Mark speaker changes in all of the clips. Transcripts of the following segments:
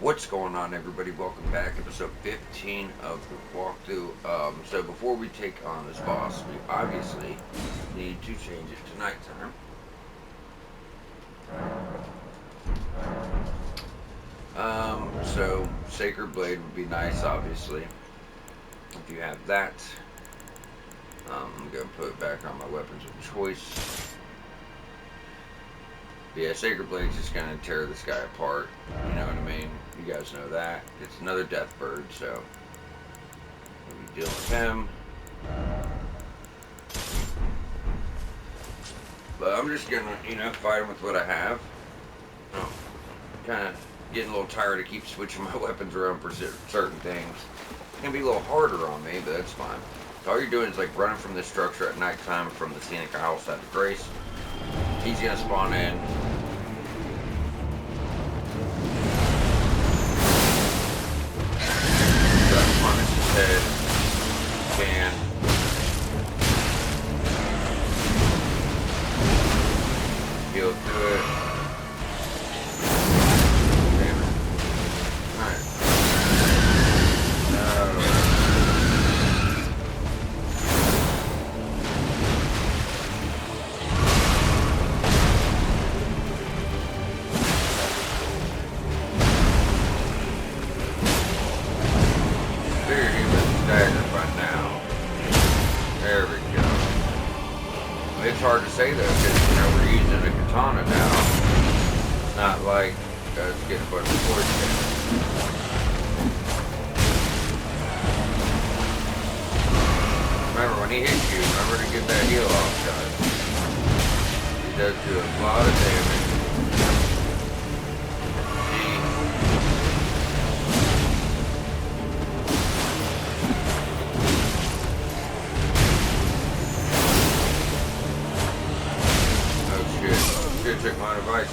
Speaker 1: What's going on, everybody? Welcome back, episode 15 of the walkthrough. So before we take on this boss, we obviously need to change it to nighttime. So Sacred Blade would be nice, obviously, if you have that. I'm gonna put it back on my weapons of choice. Yeah, Sacred Blade's just gonna tear this guy apart. You know what I mean? You guys know that. It's another death bird, so we'll be dealing with him. But I'm just gonna, fight him with what I have. Kind of getting a little tired to keep switching my weapons around for certain things. It's gonna be a little harder on me, but that's fine. So all you're doing is like running from this structure at nighttime from the Scenic Isle side of Grace. He's gonna spawn in. Punish his head. Can. Heal through it. Damn it. Alright. No. It's hard to say though, because we're using a katana now. It's not like it's getting a bunch of poison. Remember, when he hits you, remember to get that heal off, guys. He does do a lot of damage. Took my advice.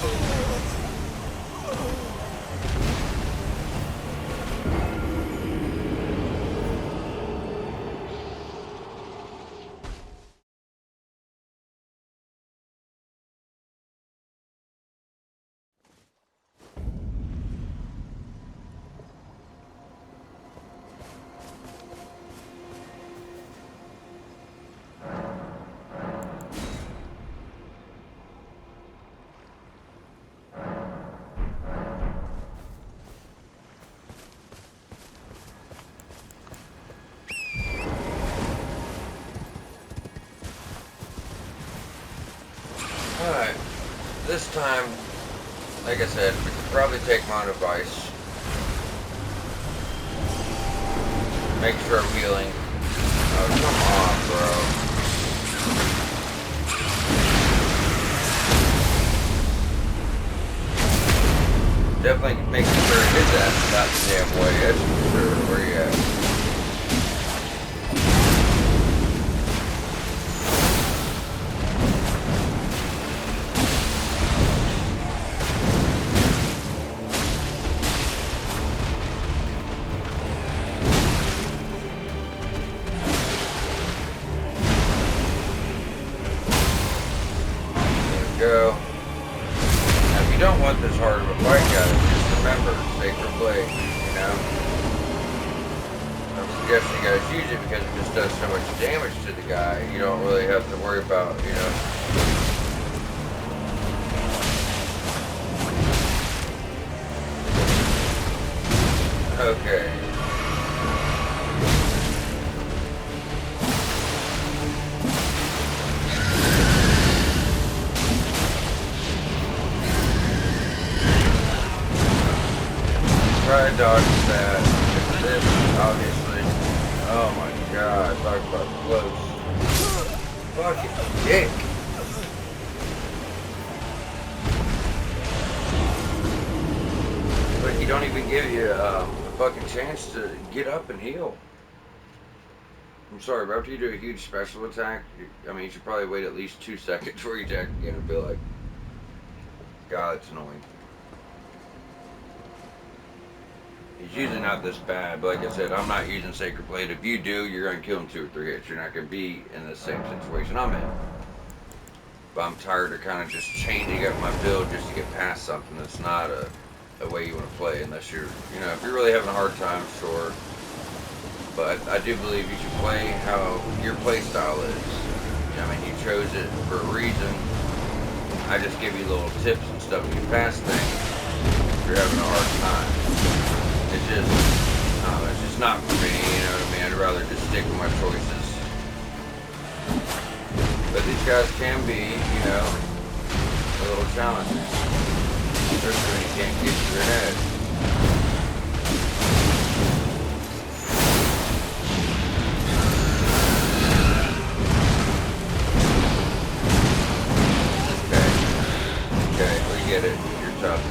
Speaker 1: Alright, this time, like I said, we could probably take my own advice. Make sure I'm healing. Oh, come on, bro. Definitely making sure he hits that not the damn way, that's for sure. Where you at? Go. Now, if you don't want this hard of a fight, guys, just remember Sacred Blade, I'm suggesting you guys use it because it just does so much damage to the guy. You don't really have to worry about, Okay. Try and dodge that. This, obviously. Oh my god, talk about close. Fucking dick. But he don't even give you a fucking chance to get up and heal. I'm sorry, but after you do a huge special attack, you should probably wait at least 2 seconds before you attack again and be like, God, it's annoying. He's usually not this bad, but like I said, I'm not using Sacred Blade. If you do, you're going to kill him 2 or 3 hits. You're not going to be in the same situation I'm in. But I'm tired of kind of just changing up my build just to get past something that's not a a way you want to play, unless you're, you know, if you're really having a hard time, sure. But I do believe you should play how your play style is. I mean, you chose it for a reason. I just give you little tips and stuff to get past things if you're having a hard time. It's just not for me, you know what I mean? I'd rather just stick with my choices. But these guys can be, you know, a little challenging. Especially when you can't get to their head. Okay, we get it. You're tough.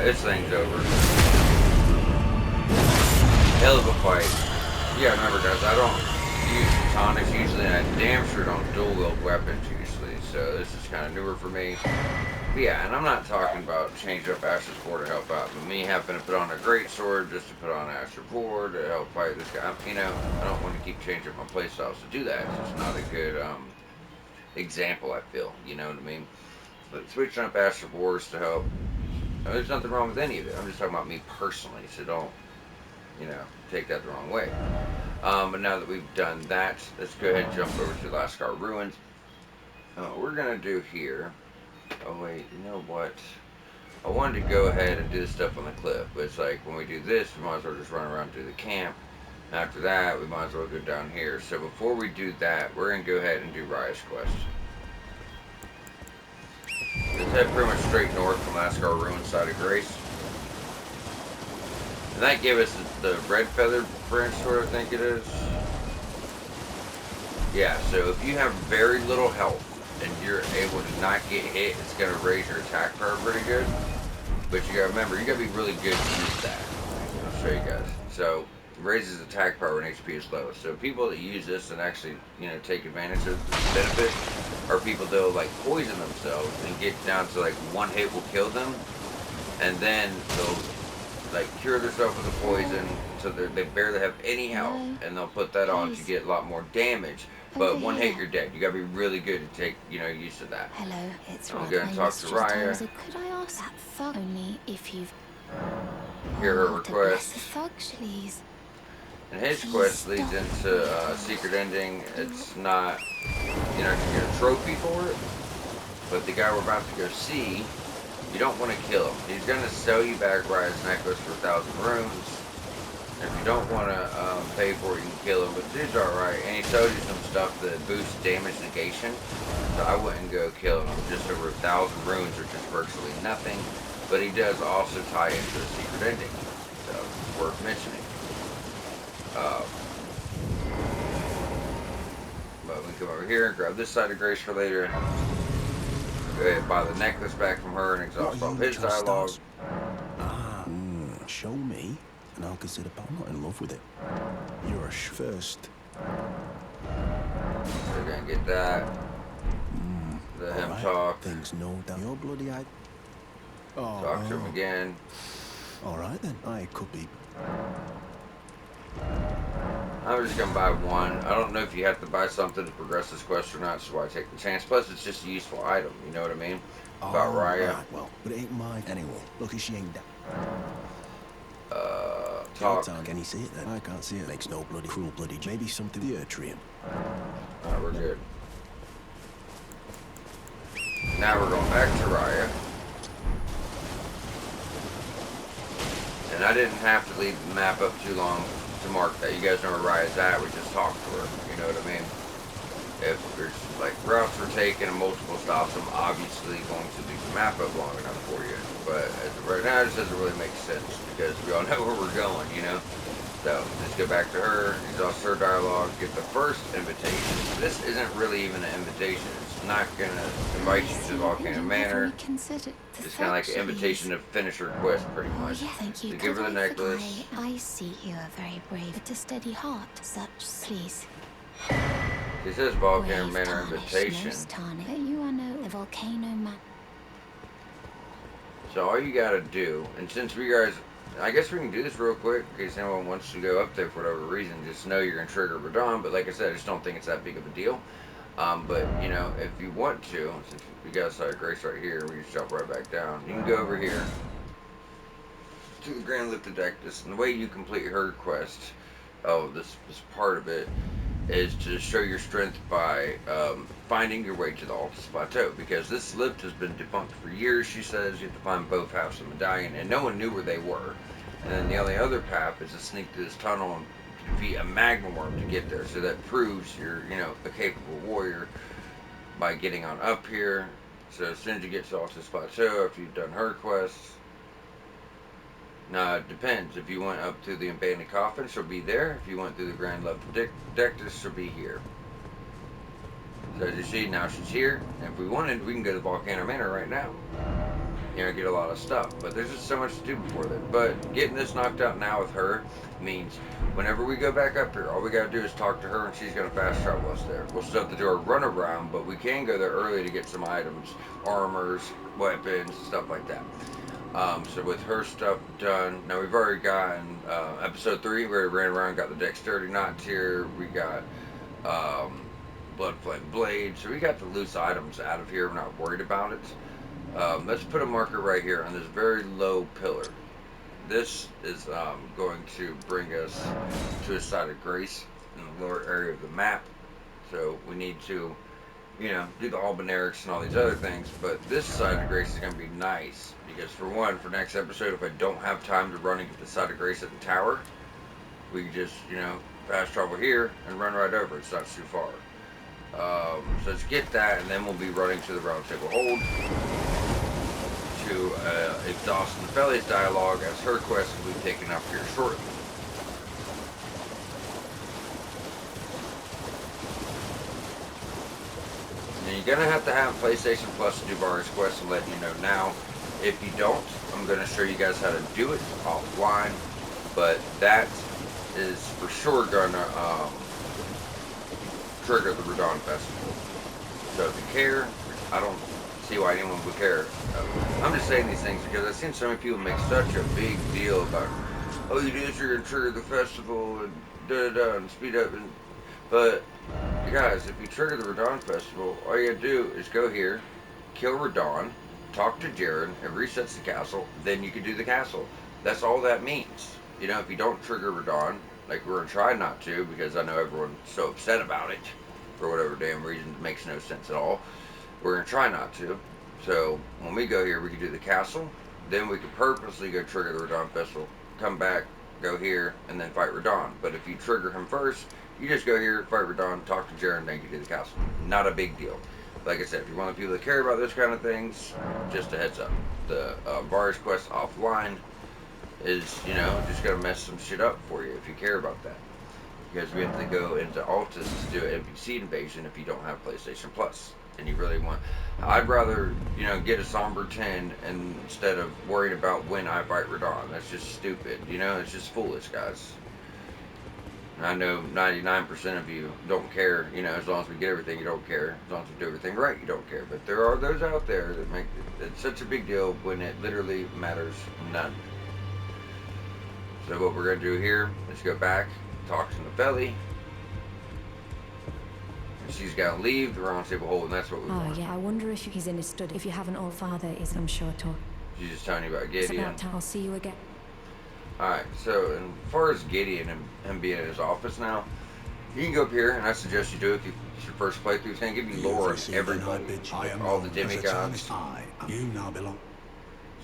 Speaker 1: This thing's over. Hell of a fight. Yeah, remember guys, I don't use tonics usually, and I damn sure don't dual wield weapons usually, so this is kind of newer for me. But yeah, and I'm not talking about changing up Asher's Board to help out, but me having to put on a great sword just to put on Asher's Board to help fight this guy. You know, I don't want to keep changing up my playstyles to do that. It's just not a good example, I feel. You know what I mean? But switching up Asher's Boards to help. There's nothing wrong with any of it. I'm just talking about me personally, so don't, you know, take that the wrong way. But now that we've done that, let's go ahead and jump over to Lascar Ruins. We're going to do here... Oh, wait, you know what? I wanted to go ahead and do the stuff on the cliff, but it's like, when we do this, we might as well just run around to the camp. After that, we might as well go down here. So before we do that, we're going to go ahead and do Raya's quest. Let's head pretty much straight north from Lascar Ruins side of Grace. And that gave us the Red Feather branch sword, I think it is. Yeah, so if you have very little health and you're able to not get hit, it's going to raise your attack power pretty good. But you got to remember, you got to be really good to use that. I'll show you guys. So, it raises attack power when HP is low. So people that use this and actually, you know, take advantage of the benefit are people that'll like poison themselves and get down to like one hit will kill them, and then they'll like cure themselves with the poison so they barely have any health, and they'll put that on to get a lot more damage. But one hit you're dead. You gotta be really good to take, you know, use of that.
Speaker 2: Hello, it's
Speaker 1: I'm gonna talk to Raya.
Speaker 2: Could I ask that thug only if you've
Speaker 1: Hear her request.
Speaker 2: Thug, please.
Speaker 1: And his quest leads into secret ending. It's not, you know, you get a trophy for it, but the guy we're about to go see, you don't want to kill him. He's going to sell you back Raya's necklace for 1,000 runes. If you don't want to pay for it, you can kill him, but dude's alright. And he sells you some stuff that boosts damage negation, so I wouldn't go kill him. Just over 1,000 runes are just virtually nothing, but he does also tie into the secret ending, so it's worth mentioning. But we can come over here and grab this side of Grace for later. Go ahead and buy the necklace back from her and exhaust all his dialogue.
Speaker 3: Show me, and I'll consider. I'm not in love with it. You're a first.
Speaker 1: We're gonna get that. Let him talk.
Speaker 3: Things no doubt. You're bloody eyed.
Speaker 1: Talk to him again.
Speaker 3: All right then. I could be.
Speaker 1: I'm just gonna buy one. I don't know if you have to buy something to progress this quest or not, so why take the chance. Plus, it's just a useful item. You know what I mean? About Raya.
Speaker 3: Right, well, but it ain't mine anyway. Lucky she ain't that.
Speaker 1: Talk.
Speaker 3: Can you see it then? I can't see it. Makes no bloody cruel bloody. Maybe something the atrium.
Speaker 1: Alright, we're good. Now we're going back to Raya. And I didn't have to leave the map up too long to mark that. You guys know where Raya's at. We just talked to her. You know what I mean? if there's like routes we're taking and multiple stops, I'm obviously going to leave the map up long enough for you. But as of right now, it just doesn't really make sense because we all know where we're going, you know? So let's go back to her, exhaust her dialogue, get the first invitation. This isn't really even an invitation. It's not gonna invite you to Volcano Manor. It's kind of like an invitation to finish her quest, pretty much.
Speaker 2: Oh, yeah, thank you.
Speaker 1: So give her the necklace.
Speaker 2: I see you are very brave, but a steady heart. Such, please.
Speaker 1: It says Volcano
Speaker 2: Brave
Speaker 1: Manor
Speaker 2: tarnish,
Speaker 1: invitation.
Speaker 2: most tarnish, but you are no volcano man.
Speaker 1: So all you gotta do, and since we guys, I guess we can do this real quick in case anyone wants to go up there for whatever reason. Just know you're gonna trigger Radon, but like I said, I just don't think it's that big of a deal. But you know, if you want to, since we got Side of Grace right here, we just jump right back down. You can go over here to the Grand Lithidectus, and the way you complete her quest, this part of it, is to show your strength by finding your way to the Altus Plateau, because this lift has been defunct for years. She says you have to find both halves of the medallion, and no one knew where they were. And then the only other path is to sneak through this tunnel and defeat a magma worm to get there. So that proves you're, you know, a capable warrior by getting on up here. So as soon as you get to Altus Plateau, if you've done her quests, now it depends. If you went up through the abandoned coffin, she'll be there. If you went through the Grand Lithidectus, she'll be here. So as you see, now she's here. And if we wanted, we can go to Volcano Manor right now. You know, get a lot of stuff. But there's just so much to do before then. But getting this knocked out now with her means whenever we go back up here, all we gotta do is talk to her and she's gonna fast travel us there. We'll still have to do a run around, but we can go there early to get some items, armors, weapons, stuff like that. So with her stuff done, now we've already gotten episode 3 where we ran around, got the dexterity knots here. We got blood flame blade, so we got the loose items out of here. We're not worried about it. Let's put a marker right here on this very low pillar. This is going to bring us to a Side of Grace in the lower area of the map. So we need to, you know, do the albinaurics and all these other things, but this Side of Grace is going to be nice because, for one, for next episode, if I don't have time to run and get the Side of Grace at the tower, we can just, you know, fast travel here and run right over. It's not too far. So let's get that, and then we'll be running to the Round Table Hold to exhaust Nepheli's dialogue, as her quest will be taken up here shortly. And you're gonna have to have PlayStation Plus to do Bar's quest. I'm letting you know now. If you don't, I'm gonna show you guys how to do it offline. But that is for sure gonna trigger the Radon Festival. So if you care, I don't see why anyone would care. I'm just saying these things because I've seen so many people make such a big deal about, oh, you do this, you're gonna trigger the festival and da-da-da and speed up. But guys, if you trigger the Radon Festival, all you gotta do is go here, kill Radon, talk to Jaren, it resets the castle, then you can do the castle. That's all that means. You know, if you don't trigger Radon, like we're gonna try not to, because I know everyone's so upset about it, for whatever damn reason, it makes no sense at all. We're gonna try not to. So when we go here, we can do the castle, then we can purposely go trigger the Radon Festival, come back, go here, and then fight Radon. But if you trigger him first, you just go here, fight Radon, talk to Jaren, then you do the castle. Not a big deal. Like I said, if you're one of the people that care about those kind of things, just a heads up. The Bar's quest offline is, you know, just gonna mess some shit up for you if you care about that. Because we have to go into Altus to do an NPC invasion if you don't have PlayStation Plus. And you really want, I'd rather, you know, get a somber 10 instead of worrying about when I fight Radon. That's just stupid, you know, it's just foolish, guys. And I know 99% of you don't care, you know, as long as we get everything, you don't care. As long as we do everything right, you don't care. But there are those out there that make it's such a big deal when it literally matters none. So what we're going to do here is go back, talk to Nepheli. She's got to leave the Round Table Hold, and that's what we want.
Speaker 4: Oh, yeah, I wonder if he's in his study. If you haven't, All Father is, I'm sure, to.
Speaker 1: She's just telling you about
Speaker 4: It's
Speaker 1: Gideon.
Speaker 4: about time. I'll see you again.
Speaker 1: Alright, so as far as Gideon and him being in his office now, you can go up here, and I suggest you do it if it's your first playthrough. It's going to give you lore on everybody, all the demigods.
Speaker 3: You now belong.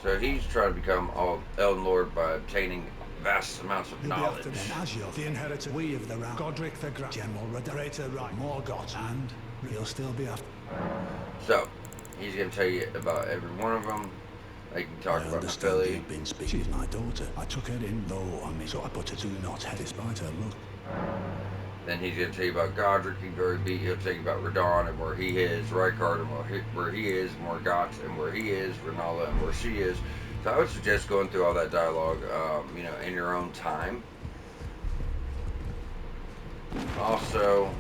Speaker 1: So he's trying to become all Elden Lord by obtaining vast amounts of
Speaker 3: You'll be
Speaker 1: knowledge.
Speaker 3: after then, as you're the inheritor. We of the round. Godric the Grand. General Rederator, right. Morgoth. And you'll still be after.
Speaker 1: So, he's going to tell you about every one of them. Like you talk
Speaker 3: I
Speaker 1: about
Speaker 3: understand
Speaker 1: Nephili.
Speaker 3: you've been speaking. She's my daughter. I took her in low on me, so I put her to not head despite her look.
Speaker 1: Then he's going to tell you about Godric. He'll tell you about Radon and where he is, Rykard and where he is, Morgoth and where he is, Renala and where she is. So I would suggest going through all that dialogue, in your own time. Also,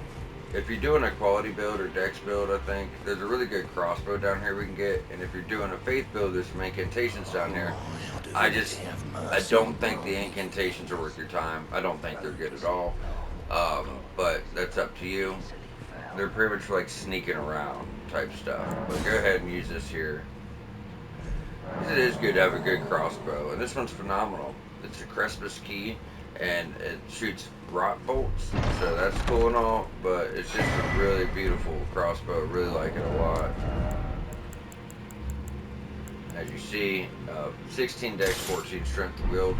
Speaker 1: if you're doing a quality build or dex build, I think there's a really good crossbow down here we can get. And if you're doing a faith build, there's some incantations down here. I don't think the incantations are worth your time. I don't think they're good at all. But that's up to you. They're pretty much like sneaking around type stuff. But go ahead and use this here. It is good to have a good crossbow, and this one's phenomenal. It's a Crespus key, and it shoots rot bolts, so that's cool and all, but it's just a really beautiful crossbow. I really like it a lot. As you see, 16 dex, 14 strength to wield.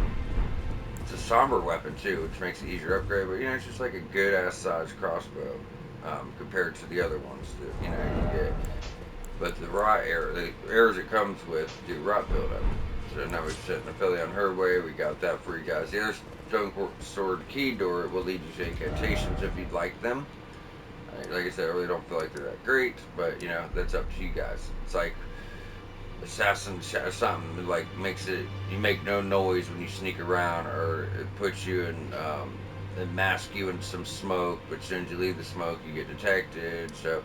Speaker 1: It's a somber weapon too, which makes it easier to upgrade, but it's just like a good ass size crossbow compared to the other ones that you get. But the arrows it comes with do rot buildup. So now we've set Nephili on her way. We got that for you guys. The other stone sword key door will lead you to incantations if you'd like them. Like I said, I really don't feel like they're that great, but that's up to you guys. It's like assassin something like you make no noise when you sneak around, or it puts you in and mask you in some smoke, but as soon as you leave the smoke you get detected. So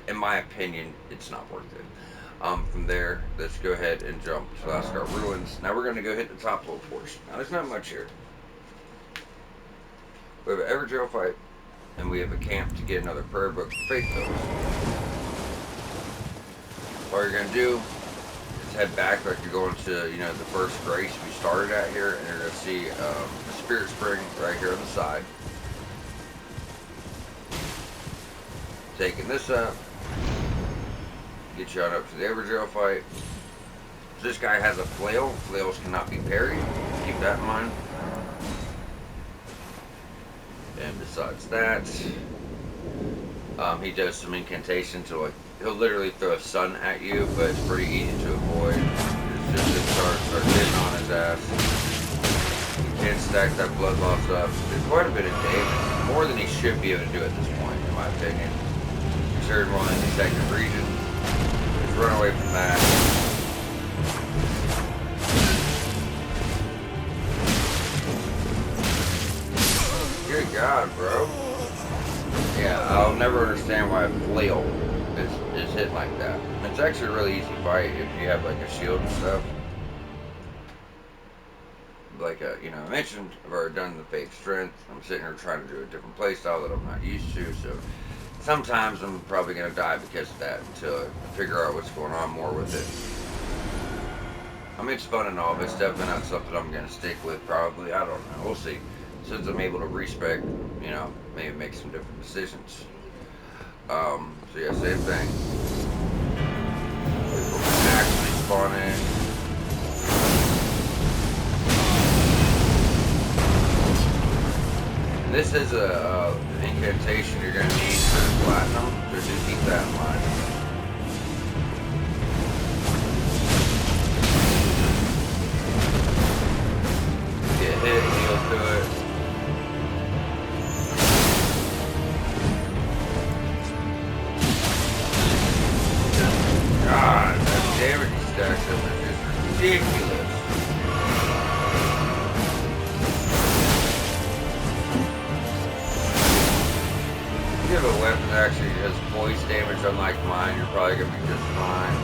Speaker 1: in my opinion, it's not worth it. From there, let's go ahead and jump to Lascar Ruins. Now we're going to go hit the top little portion. Now there's not much here. We have an Everdrill fight, and we have a camp to get another prayer book for faith builds. All you're going to do is head back like you're going to, the first grace we started at here, and you're going to see a spirit spring right here on the side. Taking this up, get you on up to the Everdrill fight. This guy has a flail. Flails cannot be parried. Keep that in mind. And besides that, he does some incantations. So he'll literally throw a sun at you, but it's pretty easy to avoid. It's just start hitting on his ass. He can stack that blood loss up. There's quite a bit of damage, more than he should be able to do at this point, in my opinion. Considered one in the second region. Just run away from that. Good God, bro. Yeah, I'll never understand why a flail is hit like that. It's actually a really easy fight if you have like a shield and stuff. Like I mentioned, I've already done the fake strength. I'm sitting here trying to do a different playstyle that I'm not used to, so sometimes I'm probably gonna die because of that until I figure out what's going on more with it. I mean, it's fun and all, but it's definitely not something I'm gonna stick with. Probably, I don't know. We'll see. Since I'm able to respec, maybe make some different decisions. So yeah, same thing. Actually spawn in. And this is an incantation you're going to need for platinum, so do keep that in mind. Get hit, heal through it. God, that damage he stacks up is just ridiculous. If you have a weapon that actually has voice damage unlike mine, you're probably going to be just fine.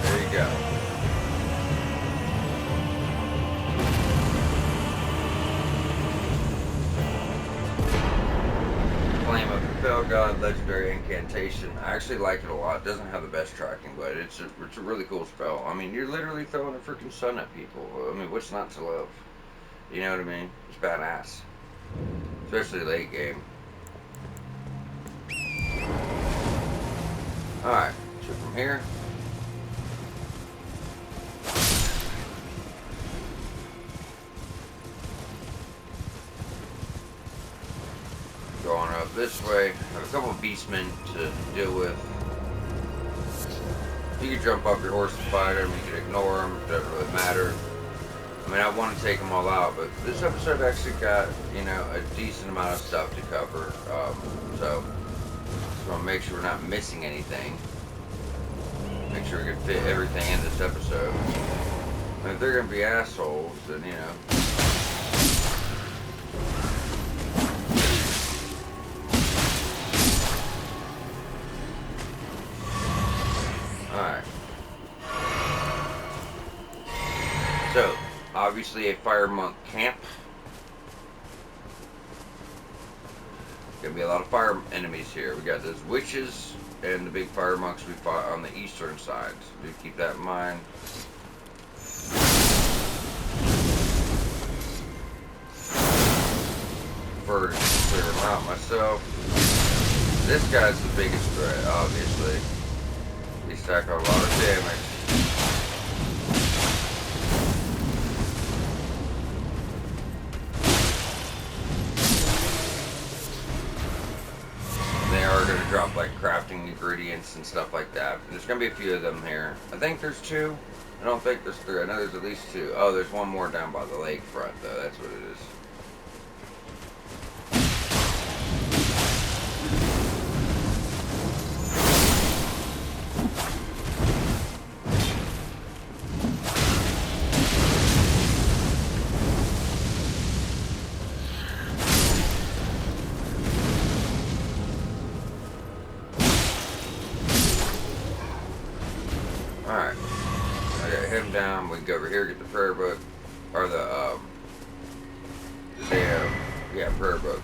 Speaker 1: There you go. Flame of the Fell God, legendary incantation. I actually like it a lot. It doesn't have the best tracking, but it's a really cool spell. I mean, you're literally throwing a freaking sun at people. I mean, what's not to love? You know what I mean? It's badass. Especially late game. Alright, so from here. Going up this way. Have a couple of beastmen to deal with. You can jump off your horse and fight them, you can ignore them, it doesn't really matter. I mean, I want to take them all out, but this episode actually got, you know, a decent amount of stuff to cover. So, just want to make sure we're not missing anything. Make sure we can fit everything in this episode. And if they're going to be assholes, then, you know. Alright. So, obviously a fire monk camp. Gonna be a lot of fire enemies here. We got those witches and the big fire monks we fought on the eastern side. So do keep that in mind. Prefer to clear them out myself. This guy's the biggest threat, obviously. He stacked a lot of damage. They are going to drop like crafting ingredients and stuff like that. There's going to be a few of them here. I think there's 2. I don't think there's 3. I know there's at least 2. Oh, there's one more down by the lake front though. That's what it is. Alright, I got him down. We can go over here, get the prayer book, or the damn, yeah, prayer book.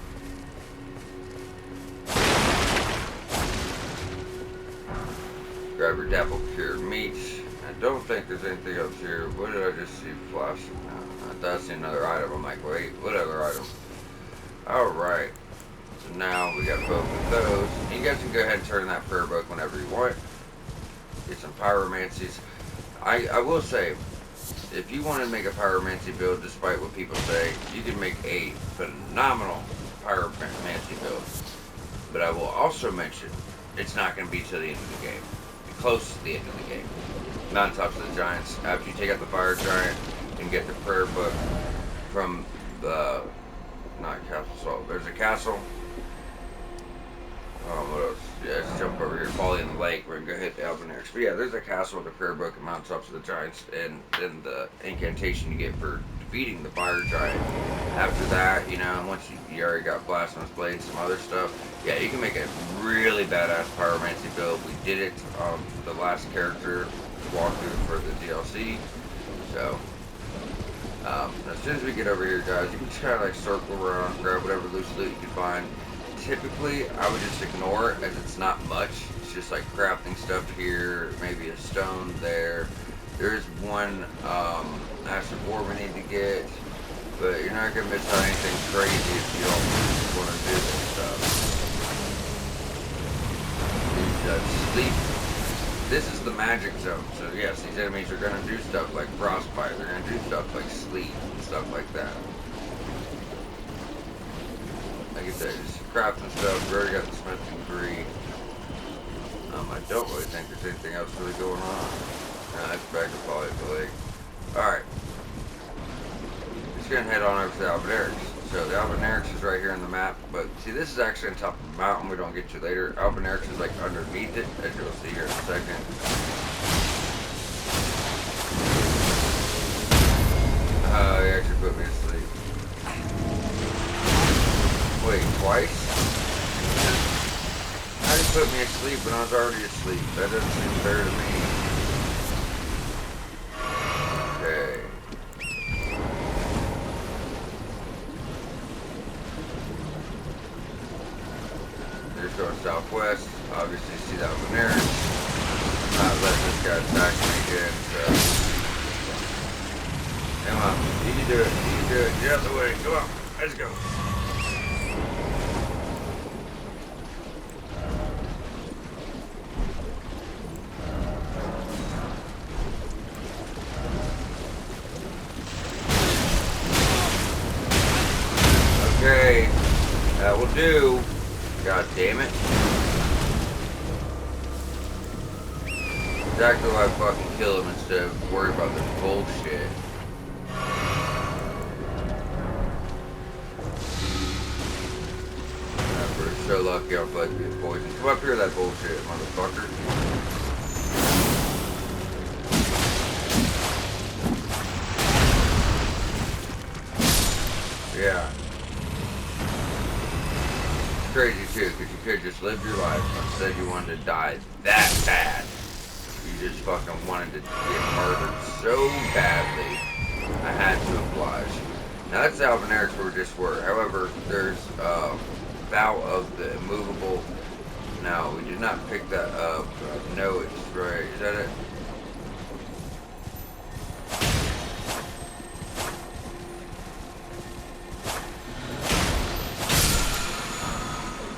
Speaker 1: Grab your dapple cured meat. I don't think there's anything else here. What did I just see flashing? I thought I seen another item. I'm like, wait, what other item? Alright, so now we got both of those. You guys can go ahead and turn that prayer book whenever you want. Get some pyromancies. I will say, if you want to make a pyromancy build, despite what people say, you can make a phenomenal pyromancy build. But I will also mention, it's not going to be till the end of the game. Close to the end of the game. Mountaintops of the Giants. After you take out the fire giant and get the prayer book from the, not Castle Salt, there's a castle. What else? Yeah, let's jump over here, Folly in the Lake. We're gonna go hit the albinauric. But yeah, there's a castle with a prayer book and mountaintops of the giants, and then the incantation you get for defeating the fire giant. After that, you know, once you already got blasphemous blade, some other stuff. Yeah, you can make a really badass pyromancy build. We did it on the last character walkthrough for the DLC. So, as soon as we get over here, guys, you can just kind of like circle around, grab whatever loose loot you can find. Typically, I would just ignore it as it's not much. It's just like crafting stuff here, maybe a stone there. There is one acid ore we need to get, but you're not gonna miss out anything crazy if you don't want to do this stuff. Sleep. This is the magic zone, so yes, these enemies are gonna do stuff like frostbite. They're gonna do stuff like sleep and stuff like that. Like I said, just crafting stuff. We already got the smithing degree. I don't really think there's anything else really going on. That's back to Folly at the Lake. Alright. Just gonna head on over to the albinaurics. So the albinaurics is right here on the map, but see, this is actually on top of the mountain. We don't get to later. Albinaurics is like underneath it, as you'll see here in a second. He actually put me to sleep. Wait, twice? How did he put me asleep when I was already asleep? That doesn't seem fair to me. Okay. Here's going southwest. Obviously, see that one there. Not letting this guy attack me again, so. Come on, you can do it. You can do it. Get out of the way. Come on, let's go. 2. God damn it. Exactly why I fucking kill him instead of worry about this bullshit. We're so lucky I'm like this poison. Come up here, that bullshit, motherfucker. Yeah. It's crazy too, because you could just live your life. Instead you wanted to die that bad. You just fucking wanted to get murdered so badly. I had to oblige. Now that's the albinaurics where we just were. However, there's vow of the immovable. No, we did not pick that up. I know it's right. Is that it?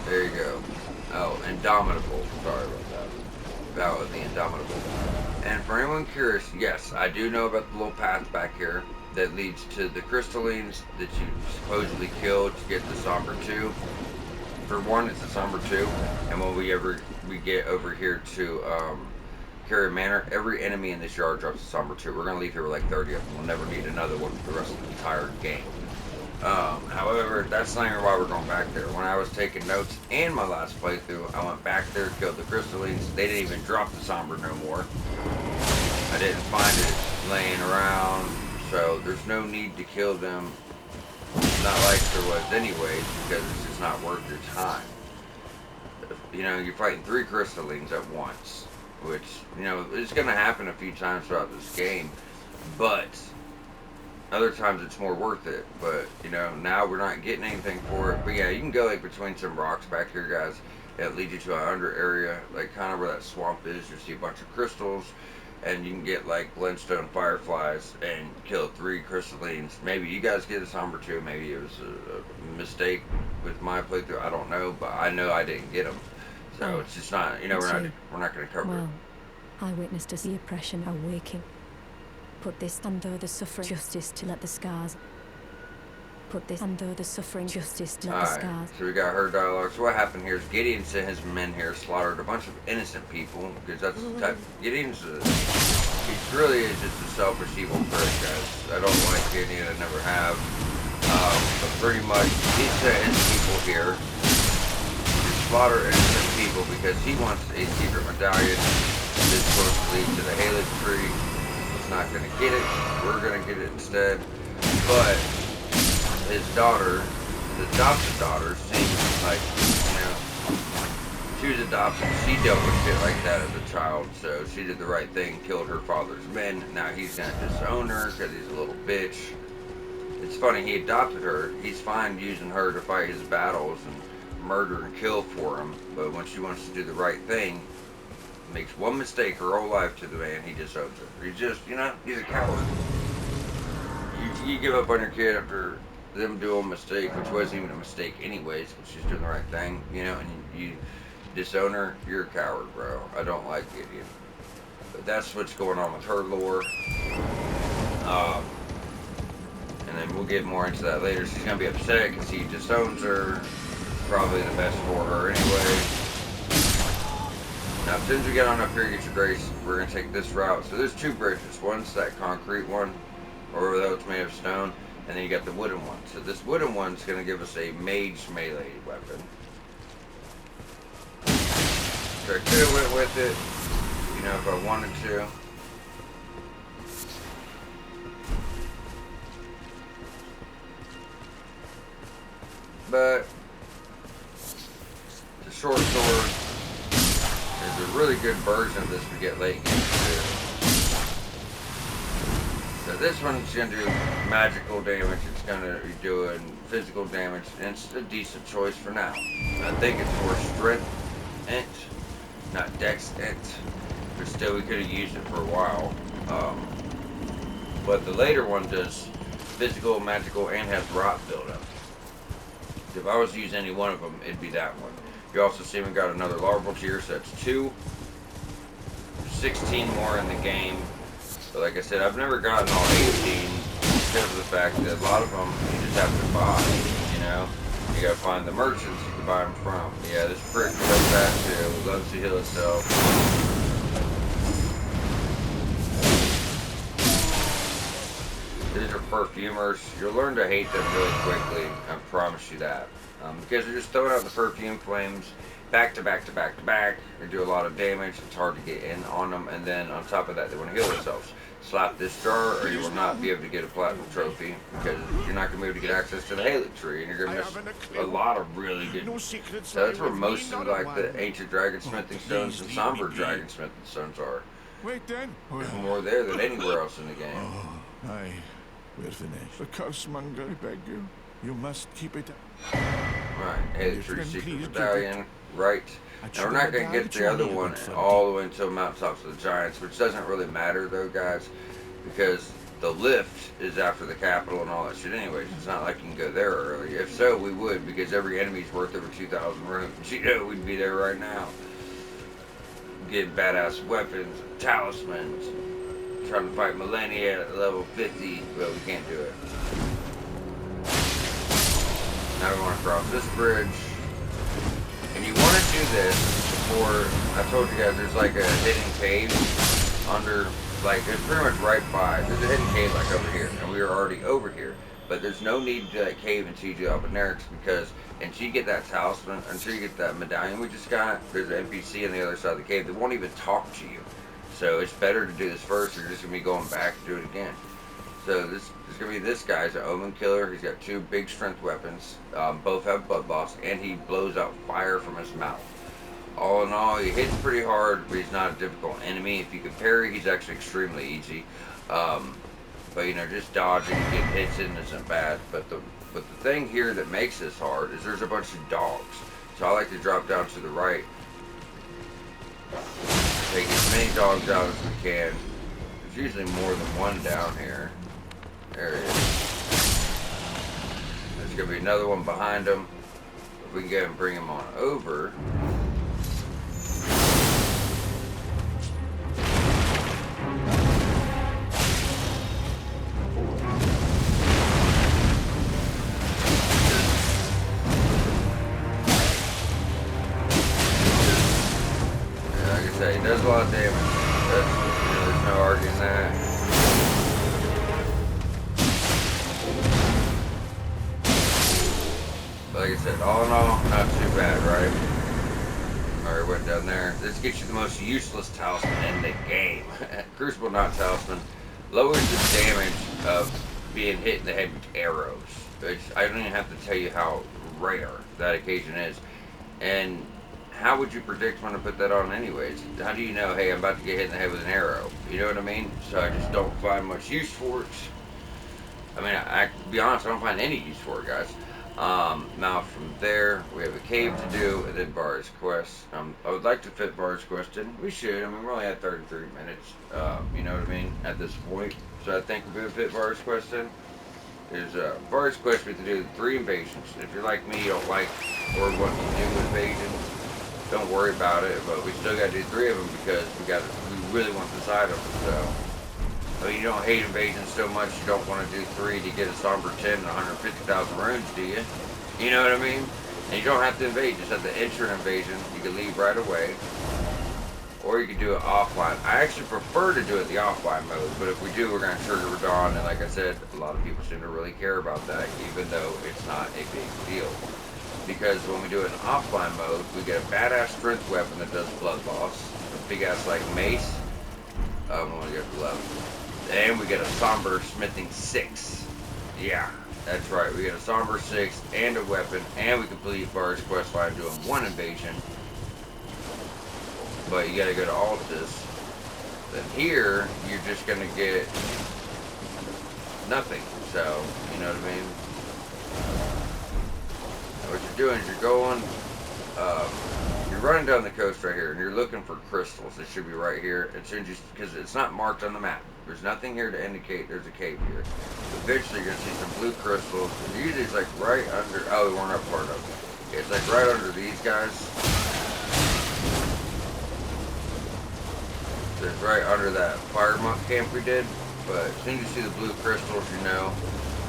Speaker 1: There you go. Oh, indomitable. Sorry about that. Vow of the indomitable. And for anyone curious, yes, I do know about the little path back here that leads to the crystallines that you supposedly killed to get the Somber 2. For one, it's the Somber 2, and when we get over here to Carrier Manor, every enemy in this yard drops a Somber 2. We're gonna leave here with like 30 of them. We'll never need another one for the rest of the entire game. However, that's not even why we're going back there. When I was taking notes in my last playthrough, I went back there, killed the crystallines. They didn't even drop the Somber no more. I didn't find it laying around, so there's no need to kill them. Not like there was anyways, because it's just not worth your time. You know, you're fighting 3 crystallines at once, which, you know, it's going to happen a few times throughout this game, but other times it's more worth it. But, you know, now we're not getting anything for it. But yeah, you can go like between some rocks back here, guys, that lead you to an under area, like kind of where that swamp is. You see a bunch of crystals, and you can get like glintstone fireflies and kill 3 crystallines. Maybe you guys get a Somber 2, maybe it was a mistake with my playthrough, I don't know, but I know I didn't get them. So it's just not, you know, we're not going to cover it.
Speaker 4: Well, I witnessed the oppression awaking. Put this under the suffering justice to let the scars. Put this under the suffering justice to let the scars.
Speaker 1: So we got her dialogue. So what happened here is Gideon sent his men here, slaughtered a bunch of innocent people, because that's the type. Gideon's he really is just a selfish evil prick, guys. I don't like Gideon, I never have. But pretty much he sent his people here to slaughter innocent people because he wants a secret medallion that's supposed to lead to the Halid tree. He's not going to get it. We're going to get it instead. But his daughter, his adopted daughter, seems like, you know, she was adopted. She dealt with shit like that as a child, so she did the right thing, killed her father's men. Now he's going to disown her because he's a little bitch. It's funny, he adopted her. He's fine using her to fight his battles and murder and kill for him, but when she wants to do the right thing, makes one mistake her whole life to the man, he disowns her. He's just, you know, he's a coward. You give up on your kid after them doing a mistake, which wasn't even a mistake anyways, but she's doing the right thing, you know, and you disown her, you're a coward, bro. I don't like Gideon. But that's what's going on with her lore. And then we'll get more into that later. She's going to be upset because he disowns her. Probably the best for her anyway. Now, as soon as we get on up here, get your grace, we're going to take this route. So there's 2 bridges. One's that concrete one, or though it's made of stone, and then you got the wooden one. So this wooden one's going to give us a mage melee weapon. So I could have went with it, you know, if I wanted to. But the short sword is a really good version of this to get late games too. So this one's going to do magical damage, it's going to be doing physical damage, and it's a decent choice for now. I think it's more strength int, not dex int, but still we could have used it for a while. But the later one does physical, magical, and has rot buildup. If I was to use any one of them, it'd be that one. You also see we got another larval tier, so that's 2. 16 more in the game. But like I said, I've never gotten all 18 because of the fact that a lot of them you just have to buy, you know? you gotta find the merchants you can buy them from. Yeah, this prick does that too. Loves to heal itself. These are perfumers. You'll learn to hate them really quickly. I promise you that. Because they're just throwing out the perfume flames back to back to back to back. They do a lot of damage. It's hard to get in on them. And then on top of that, they want to heal themselves. Slap this jar or you will not be able to get a platinum trophy because you're not going to be able to get access to the Haley tree. And you're going to miss a lot of really good... So that's where most of like the ancient dragon smithing stones and somber dragon smithing stones are.
Speaker 5: Wait then.
Speaker 1: There's more there than anywhere else in the game.
Speaker 5: Oh, aye. We're finished. The cursemonger, I beg you. You must keep it.
Speaker 1: Right, Haley Tree
Speaker 5: friend,
Speaker 1: Secret
Speaker 5: please
Speaker 1: Medallion, right. Now we're not going to get the other one all the way until Mountaintops of the Giants, which doesn't really matter though, guys, because the lift is after the capital and all that shit anyways. It's not like you can go there early. If so, we would, because every enemy's worth over 2,000 runes. You know, we'd be there right now. Getting badass weapons, talismans, trying to fight Millennia at level 50, but we can't do it. Now we want to cross this bridge. And you want to do this before, I told you guys there's like a hidden cave under, like it's pretty much right by, there's a hidden cave like over here, and we are already over here. But there's no need to do that cave until you do albinaurics because until you get that talisman, until you get that medallion we just got, there's an NPC on the other side of the cave that won't even talk to you. So it's better to do this first or you're just going to be going back to do it again. So this is going to be this guy's an omen killer. He's got 2 big strength weapons. Both have blood loss, and he blows out fire from his mouth. All in all, he hits pretty hard, but he's not a difficult enemy. If you can parry, he's actually extremely easy. But you know, just dodging and getting hits in isn't bad. But the thing here that makes this hard is there's a bunch of dogs. So I like to drop down to the right. Take as many dogs out as we can. There's usually more than one down here. There it is. There's going to be another one behind him. If we can go and bring him on over. Yeah, like I say, he does a lot of damage. There's no arguing that. Like I said, all in all, not too bad, right? Alright, went down there. This gets you the most useless talisman in the game. Crucible not talisman. Lowers the damage of being hit in the head with arrows. Which I don't even have to tell you how rare that occasion is. And how would you predict when to put that on anyways? How do you know, hey, I'm about to get hit in the head with an arrow? You know what I mean? So I just don't find much use for it. I mean, I to be honest, I don't find any use for it, guys. Now from there, we have a cave to do, and then Bard's Quest. I would like to fit Bard's Quest in. We should. I mean, we're only at 33 minutes, you know what I mean, at this point. So I think we would fit Bard's Quest in. There's Bard's Quest, we have to do 3 invasions. If you're like me, you don't like or want to do invasions, don't worry about it, but we still got to do 3 of them because we really want this item, so. I mean, you don't hate invasions so much you don't want to do 3 to get a somber 10 and 150,000 runes, do you? You know what I mean? And you don't have to invade, just have to enter an invasion. You can leave right away. Or you can do it offline. I actually prefer to do it the offline mode, but if we do, we're going to trigger Radon, and like I said, a lot of people seem to really care about that, even though it's not a big deal. Because when we do it in offline mode, we get a badass strength weapon that does blood loss, a big ass like mace. I want to get the left. And we get a Somber Smithing 6. Yeah, that's right. We get a Somber 6 and a weapon, and we complete Bard's Quest line doing 1 invasion. But you gotta go to Altus. Then here, you're just gonna get nothing. So, you know what I mean? What you're doing is you're going, you're running down the coast right here, and you're looking for crystals. It should be right here. As soon as you, because it's not marked on the map. There's nothing here to indicate there's a cave here. Eventually, you're gonna see some blue crystals. And usually, it's like right under. Oh, we weren't up part of it. It's like right under these guys. It's right under that fire monk camp we did. But as soon as you see the blue crystals, you know.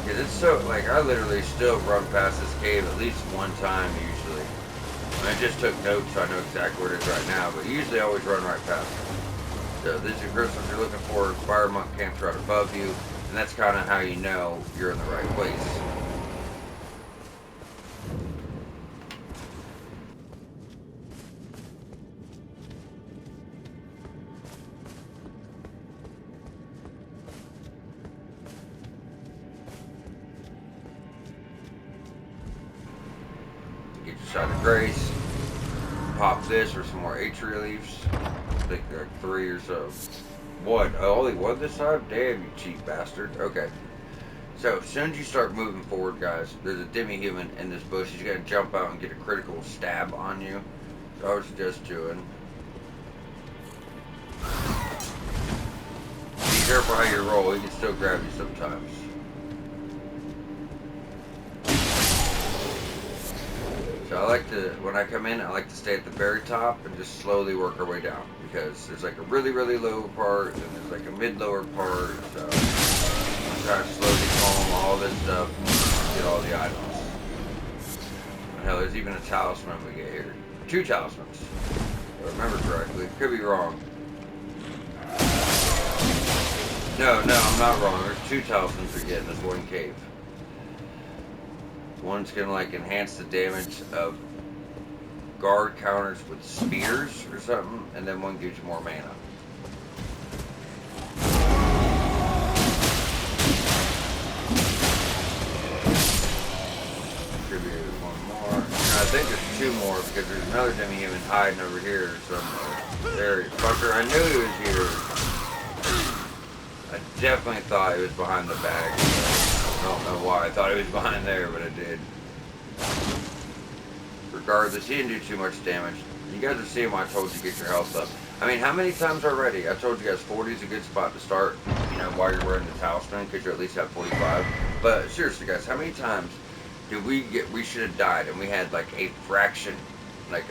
Speaker 1: Because it's so, like, I literally still run past this cave at least one time usually. I just took notes so I know exactly where it is right now, but usually I always run right past it. So these are crystals you're looking for. Fire monk camps right above you, and that's kind of how you know you're in the right place. Get your shot of grace. Pop this for some more atria leaves. I think like 3 or so. One. Oh, only one this time? Damn, you cheap bastard. Okay. So, as soon as you start moving forward, guys, there's a demi-human in this bush. He's going to jump out and get a critical stab on you. So I would suggest doing. Be careful how you roll. He can still grab you sometimes. So I like to, when I come in, I like to stay at the very top and just slowly work our way down. Because there's like a really, really low part, and there's like a mid-lower part, so I'm trying to slowly calm all this stuff, get all the items. Hell, there's even a talisman we get here. 2 talismans, if I remember correctly. Could be wrong. No, I'm not wrong. There's 2 talismans we get in this one cave. One's gonna like enhance the damage of guard counters with spears or something, and then one gives you more mana. Could be one more. No, I think there's 2 more because there's another demi-human hiding over here somewhere. There, fucker, I knew he was here. I definitely thought he was behind the bag. I don't know why I thought he was behind there, but I did. Regardless, he didn't do too much damage. You guys are seeing why I told you to get your health up. I mean, how many times already? I told you guys 40 is a good spot to start, you know, while you're wearing the talisman, because you at least have 45. But seriously, guys, how many times did we should have died, and we had like a fraction, like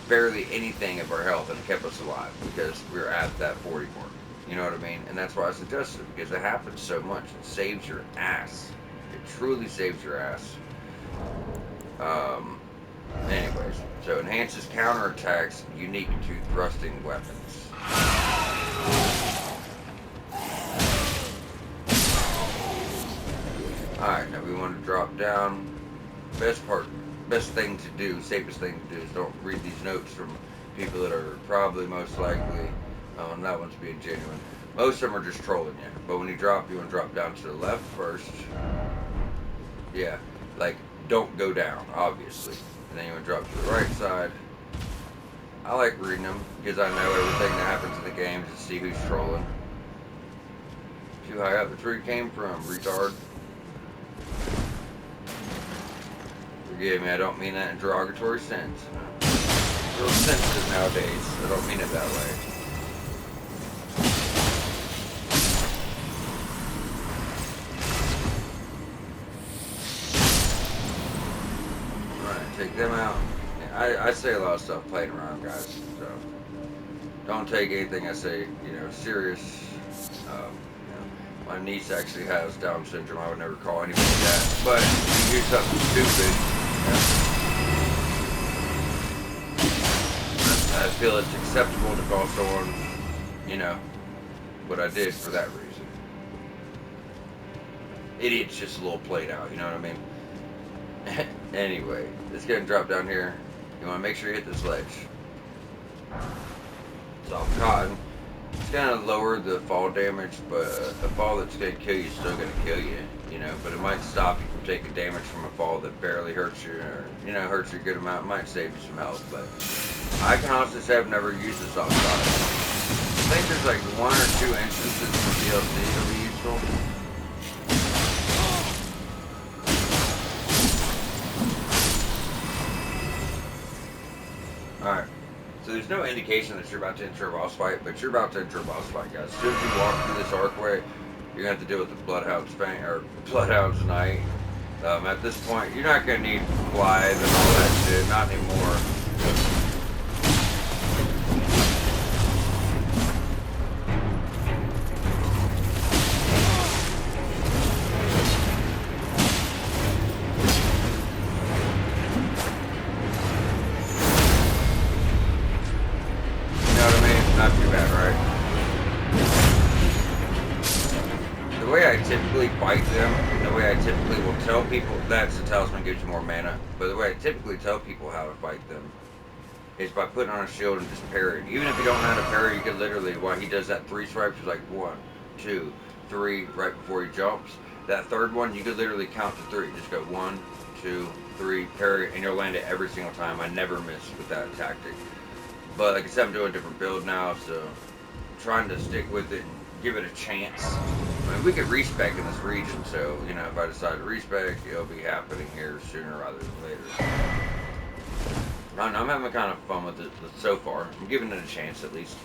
Speaker 1: barely anything of our health, and it kept us alive, because we were at that 40 mark. You know what I mean? And that's why I suggested it, because it happens so much. It saves your ass. It truly saves your ass. Anyways, so enhances counterattacks unique to thrusting weapons. Alright, now we want to drop down. Best thing to do, safest thing to do is don't read these notes from people that are probably most likely, and that one's being genuine. Most of them are just trolling you. But when you drop, you want to drop down to the left first. Yeah, like, don't go down, obviously. And then you want to drop to the right side. I like reading them because I know everything that happens in the game to see who's trolling. Too high up. That's where you came from, retard. Forgive me, I don't mean that in derogatory sense. Real sensitive nowadays. I don't mean it that way. Take them out. I say a lot of stuff playing around, guys, so don't take anything I say, you know, serious. You know, my niece actually has Down syndrome. I would never call anybody that, but if you do something stupid, you know, I feel it's acceptable to call someone, you know, what I did for that reason. Idiot's just a little played out, you know what I mean? Anyway, it's going to drop down here. You want to make sure you hit this ledge. It's all cotton. It's going to lower the fall damage, but a fall that's going to kill you is still going to kill you, you know. But it might stop you from taking damage from a fall that barely hurts you, or, you know, hurts you a good amount. It might save you some health, but I can honestly say I've never used this off cotton. I think there's like 1 or 2 instances from DLC that'll be useful. Alright, so there's no indication that you're about to enter a boss fight, but you're about to enter a boss fight, guys. As soon as you walk through this archway, you're going to have to deal with the Bloodhound's Night. At this point, you're not going to need Blythe and all that shit, not anymore. typically fight them, and the way I typically will tell people, that's the talisman gives you more mana, but the way I typically tell people how to fight them is by putting on a shield and just parry. Even if you don't know how to parry, you can literally, while he does that 3 swipes, it's like 1, 2, 3, right before he jumps. That third one, you could literally count to 3. Just go 1, 2, 3, parry, and you'll land it every single time. I never miss with that tactic. But like I said, I'm doing a different build now, so I'm trying to stick with it and give it a chance. I mean, we could respec in this region, so, you know, if I decide to respec, it'll be happening here sooner rather than later. I don't know, I'm having kind of fun with it so far. I'm giving it a chance at least.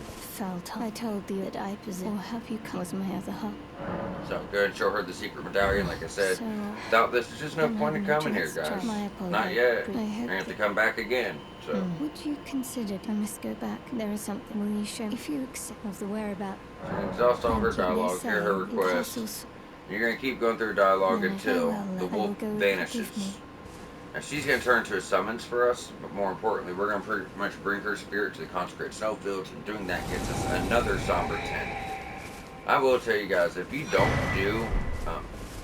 Speaker 2: Felt I told you that I possess, or have you come as my other half?
Speaker 1: So go ahead and show her the secret medallion, like I said. Without this, there's just no point in coming here, guys. Not yet. You're gonna have to come back again. So.
Speaker 2: Would you consider I must go back? There is something. Will you show if you accept of the whereabouts?
Speaker 1: So you exhaust all her dialogue, hear her request. You're gonna keep going through dialogue until the wolf vanishes. Now she's going to turn to a summons for us, but more importantly, we're going to pretty much bring her spirit to the consecrated snowfields, and doing that gets us another somber 10. I will tell you guys, if you don't do,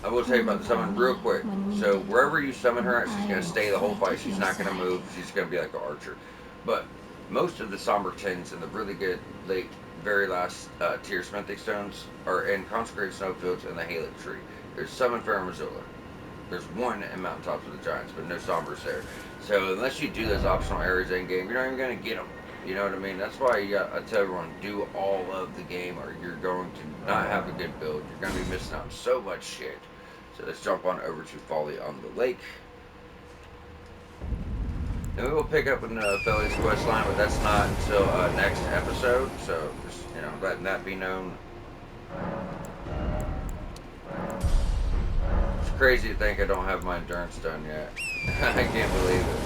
Speaker 1: I will tell you about the summon real quick. So wherever you summon her at, she's going to stay the whole fight. She's not going to move. She's going to be like an archer. But most of the somber 10s and the really good late, very last tier smithic stones are in consecrated snowfields and the Halic tree. There's summon Fair Missoula. There's one in Mountaintops of the Giants, but no Sombers there. So unless you do those optional areas in game, you're not even going to get them. You know what I mean? That's why I tell everyone, do all of the game, or you're going to not have a good build. You're going to be missing out on so much shit. So let's jump on over to Folly on the Lake. And we will pick up in Feli's quest line, but that's not until next episode. So just, you know, letting that be known. Crazy to think I don't have my endurance done yet. I can't believe it.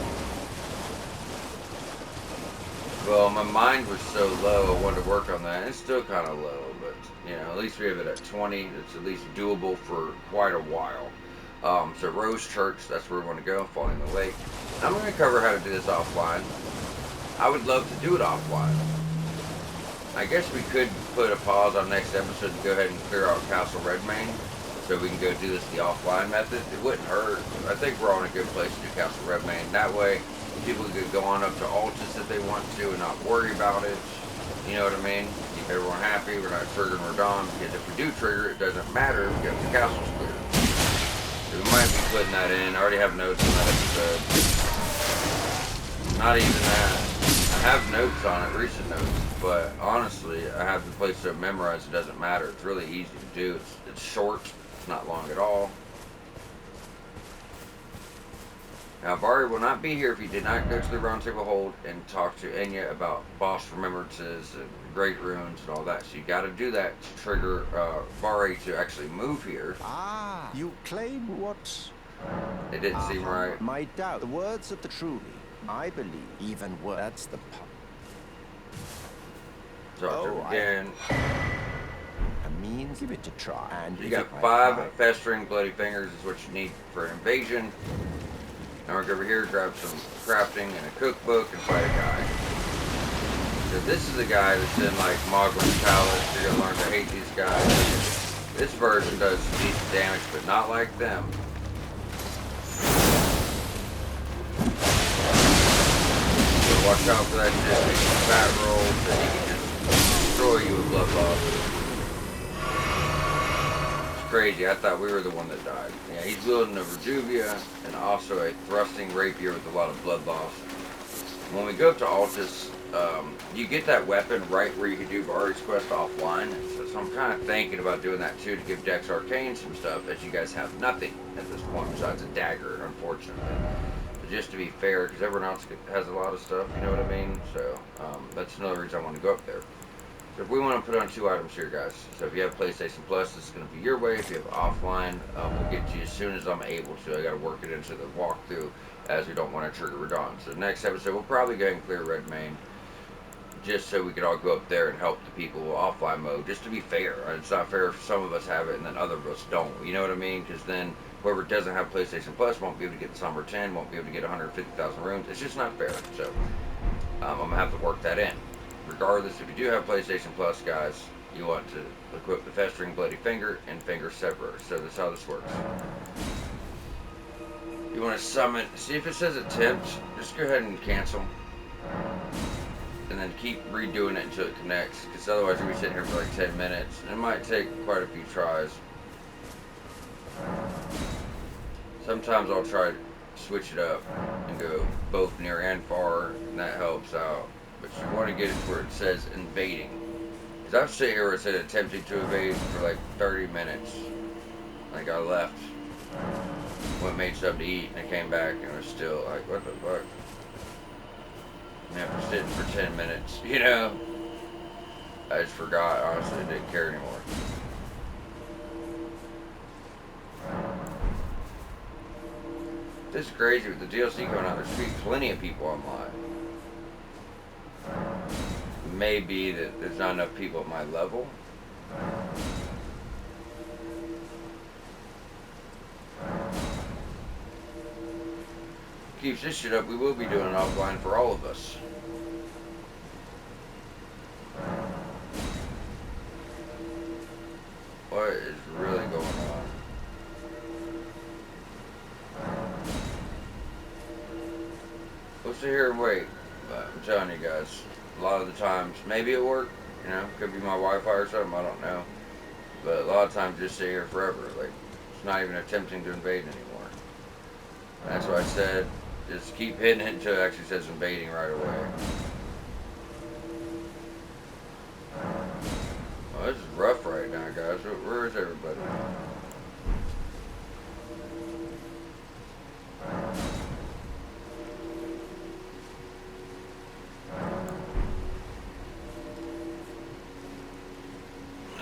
Speaker 1: Well, my mind was so low, I wanted to work on that. It's still kind of low, but, you know, at least we have it at 20. It's at least doable for quite a while. So Rose Church, that's where we want to go, Falling in the Lake. I'm going to cover how to do this offline. I would love to do it offline. I guess we could put a pause on next episode to go ahead and clear out Castle Redmane, so we can go do this the offline method. It wouldn't hurt. I think we're on a good place to do Castle Redmane. That way, people could go on up to Altus if they want to and not worry about it. You know what I mean? Keep everyone happy. We're not triggering Radon, because if we do trigger, it doesn't matter because the castle's clear. So we might be putting that in. I already have notes on that episode. Not even that. I have notes on it, recent notes, but honestly, I have the place to memorize. It doesn't matter. It's really easy to do. It's short. Not long at all. Now, Vari will not be here if you did not go to the Round Table Hold and talk to Enya about boss remembrances and great runes and all that. So you got to do that to trigger Vari to actually move here.
Speaker 6: Ah, you claim what?
Speaker 1: It didn't seem right.
Speaker 6: My doubt. The words of the truly, I believe, even words the pub.
Speaker 1: So again.
Speaker 6: Means give it a try. And
Speaker 1: you got 5 festering bloody fingers is what you need for an invasion. Now we're going over here, grab some crafting and a cookbook and fight a guy. So this is a guy that's in like Moglin's Palace. You're going to learn to hate these guys. This version does decent damage, but not like them. So watch out for that shit. Make some fat rolls that he can just destroy you with blood loss. Crazy. I thought we were the one that died. Yeah, he's wielding a Rejuvia and also a thrusting rapier with a lot of blood loss. When we go up to Altus, you get that weapon right where you can do Vari's quest offline. So I'm kind of thinking about doing that too to give Dex Arcane some stuff, as you guys have nothing at this point besides a dagger, unfortunately. So just to be fair, because everyone else has a lot of stuff, you know what I mean? So that's another reason I want to go up there. So if we want to put on 2 items here, guys. So if you have PlayStation Plus, this is going to be your way. If you have offline, we'll get to you as soon as I'm able to. I got to work it into the walkthrough, as we don't want to trigger Radon. So next episode, we'll probably go ahead and clear Redmane, just so we can all go up there and help the people offline mode, just to be fair. It's not fair if some of us have it and then other of us don't. You know what I mean? Because then whoever doesn't have PlayStation Plus won't be able to get the Somber 10, won't be able to get 150,000 rooms. It's just not fair. So I'm going to have to work that in. Regardless, if you do have PlayStation Plus, guys, you want to equip the festering bloody finger and finger severer. So that's how this works. You want to summon, see if it says attempt, just go ahead and cancel. And then keep redoing it until it connects, because otherwise you'll be sitting here for like 10 minutes. And it might take quite a few tries. Sometimes I'll try to switch it up and go both near and far, and that helps out. But you want to get it to where it says invading. Because I've sat here where it said attempting to invade for like 30 minutes. Like I left, went and made something to eat, and I came back and it was still like, what the fuck? And after sitting for 10 minutes, you know, I just forgot, honestly, I didn't care anymore. This is crazy with the DLC coming out. There should be plenty of people online. Maybe that there's not enough people at my level. Keeps this shit up, we will be doing an offline for all of us. What is really going on? We'll sit here and wait, but I'm telling you guys, a lot of the times, maybe it worked, you know, could be my Wi-Fi or something, I don't know. But a lot of times just sit here forever, like, it's not even attempting to invade anymore. And that's why I said, just keep hitting it until it actually says invading right away. Well, this is rough right now, guys. Where is everybody?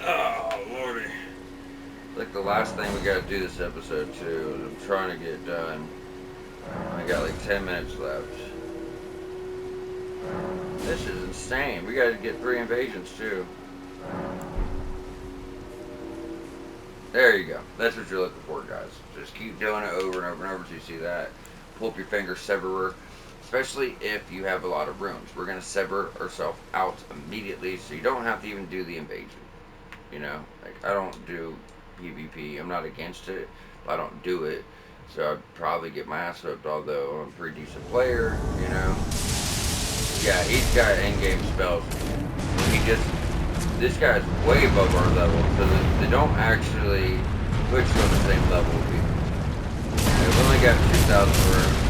Speaker 1: Oh, Lordy. Like the last thing we gotta do this episode, too, I'm trying to get done. I got like 10 minutes left. This is insane. We gotta get 3 invasions too. There you go. That's what you're looking for, guys. Just keep doing it over and over and over till you see that. Pull up your finger severer. Especially if you have a lot of rooms. We're gonna sever ourselves out immediately so you don't have to even do the invasion. You know? Like, I don't do PvP. I'm not against it. But I don't do it. So I'd probably get my ass whipped, although I'm a pretty decent player, you know. Yeah, he's got in-game spells. This guy's way above our level, so they don't actually put you on the same level with people. They've only got 2,000 rooms.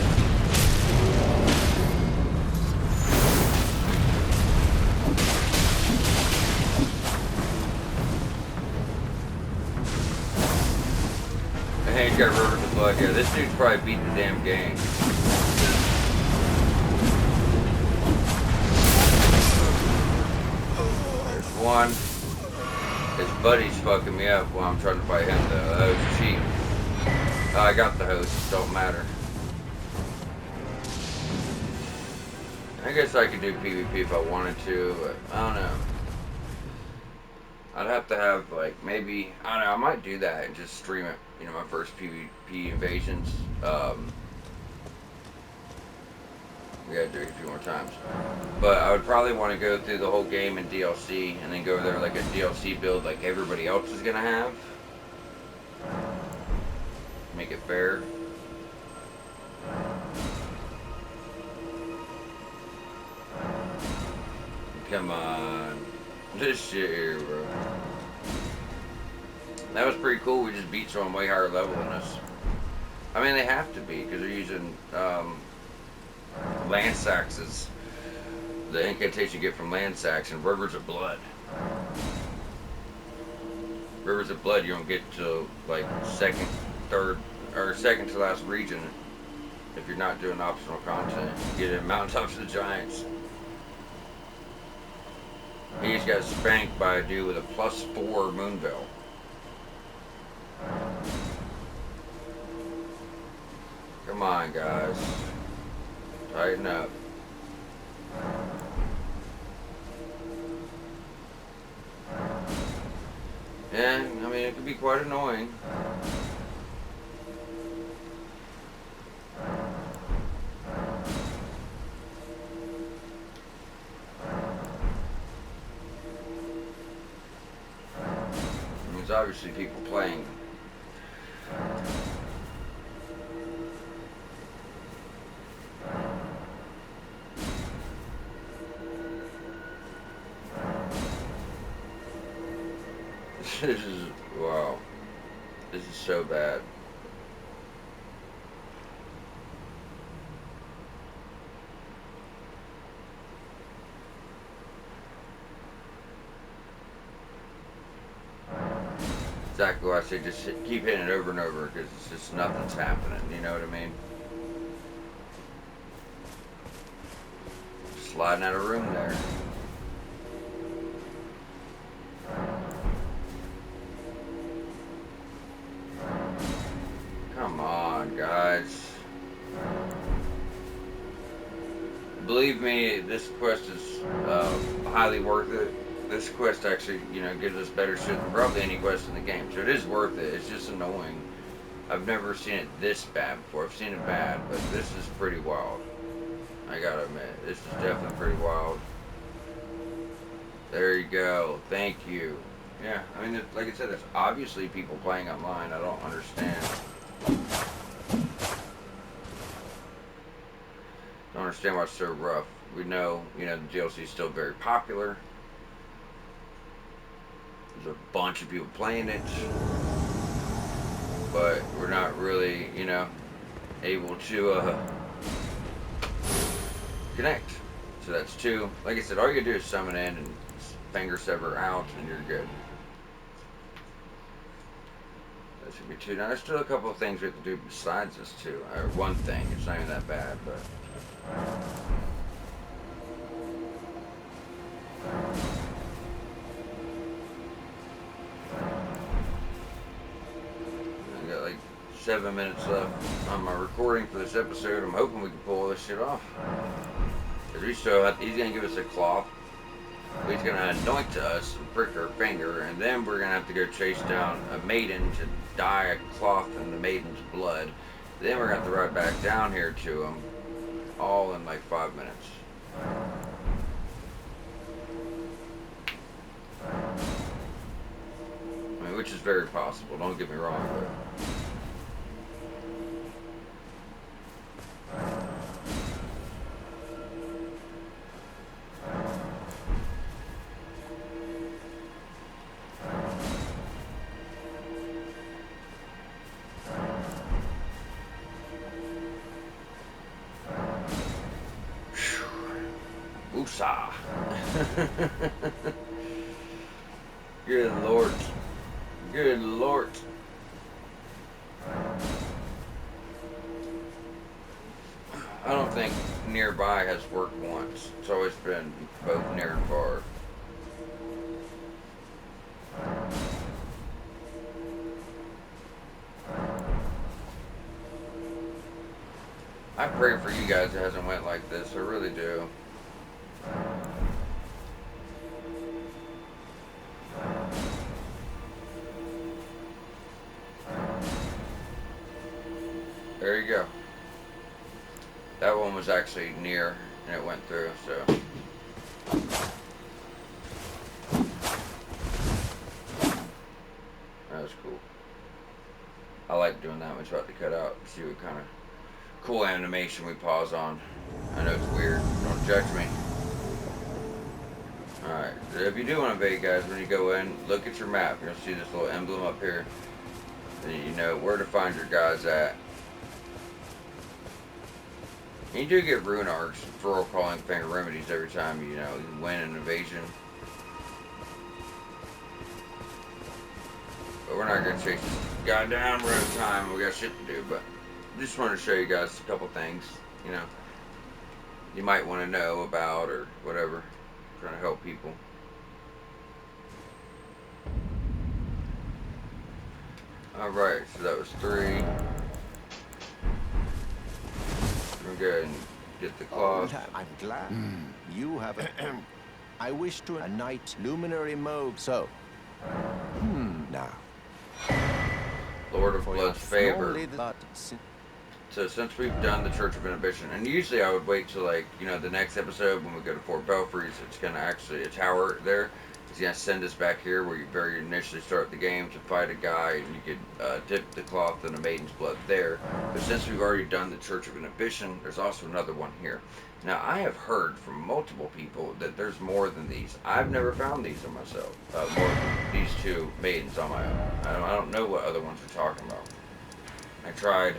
Speaker 1: Hey, he's got rivers of blood. Yeah, this dude's probably beat the damn game. There's one. His buddy's fucking me up while I'm trying to fight him. The host cheap. I got the host. Don't matter. I guess I could do PvP if I wanted to, but I don't know. I'd have to have, like, maybe, I don't know, I might do that and just stream it, you know, my first PvP invasions. We gotta do it a few more times. But I would probably want to go through the whole game in DLC, and then go there like a DLC build like everybody else is gonna have. Make it fair. Come on. This shit here, bro. That was pretty cool. We just beat someone way higher level than us. I mean, they have to be, because they're using land saxes. The incantation you get from land sax and rivers of blood. Rivers of blood you don't get to like second, third, or second to last region if you're not doing optional content. You get it in Mountaintops of the Giants. He just got spanked by a dude with a +4 Moonveil. Come on, guys. Tighten up. Yeah, I mean, it can be quite annoying. there's obviously people playing. This is, wow. This is so bad. Exactly why I say just keep hitting it over and over, because it's just nothing's happening, you know what I mean? Sliding out of room there. Come on, guys. Believe me, this quest is highly worth it. This quest actually, you know, gives us better shit than probably any quest in the game. So it is worth it. It's just annoying. I've never seen it this bad before. I've seen it bad, but this is pretty wild. I gotta admit, this is definitely pretty wild. There you go. Thank you. Yeah, I mean, like I said, there's obviously people playing online. I don't understand. Don't understand why it's so rough. We know, you know, the DLC is still very popular. There's a bunch of people playing it, but we're not really, you know, able to connect. So that's two. Like I said, all you gotta do is summon in and finger sever out, and you're good. That should be two. Now there's still a couple of things we have to do besides this too. Or one thing. It's not even that bad, but. I got like 7 minutes left on my recording for this episode. I'm hoping we can pull this shit off. Cause we still have, he's gonna give us a cloth. He's gonna anoint us and prick our finger, and then we're gonna have to go chase down a maiden to dye a cloth in the maiden's blood. Then we're gonna have to ride back down here to him, all in like 5 minutes. I mean, which is very possible. Don't get me wrong, but. Woosah. Good Lord. Good Lord. I don't think nearby has worked once. It's always been both near and far. I pray for you guys it hasn't went like this. I really do. There you go. That one was actually near and it went through, so. That was cool. I like doing that. We tried to cut out, see what kind of cool animation we pause on. I know it's weird. Don't judge me. Alright, so if you do want to invade, guys, when you go in, look at your map. You're going to see this little emblem up here. And you know where to find your guys at. And you do get rune arcs for calling finger remedies every time you know you win an invasion. But we're not going to chase this goddamn road time. We got shit to do, but just wanted to show you guys a couple things, you know, you might want to know about or whatever. Trying to help people. Alright, so that was 3. We'll go ahead and get the cloth.
Speaker 6: Oh, I'm glad you have a... I wish to a knight luminary mode, so... now.
Speaker 1: Lord of Blood's favor.
Speaker 6: But
Speaker 1: So since we've done the Church of Inhibition, and usually I would wait till like, you know, the next episode when we go to Fort Belfries, it's gonna actually, a tower there, He's gonna send us back here where you very initially start the game to fight a guy, and you could dip the cloth in a maiden's blood there. But since we've already done the Church of Inhibition, there's also another one here. Now, I have heard from multiple people that there's more than these. I've never found these on myself. More than these two maidens on my own. I don't know what other ones we're talking about. I tried,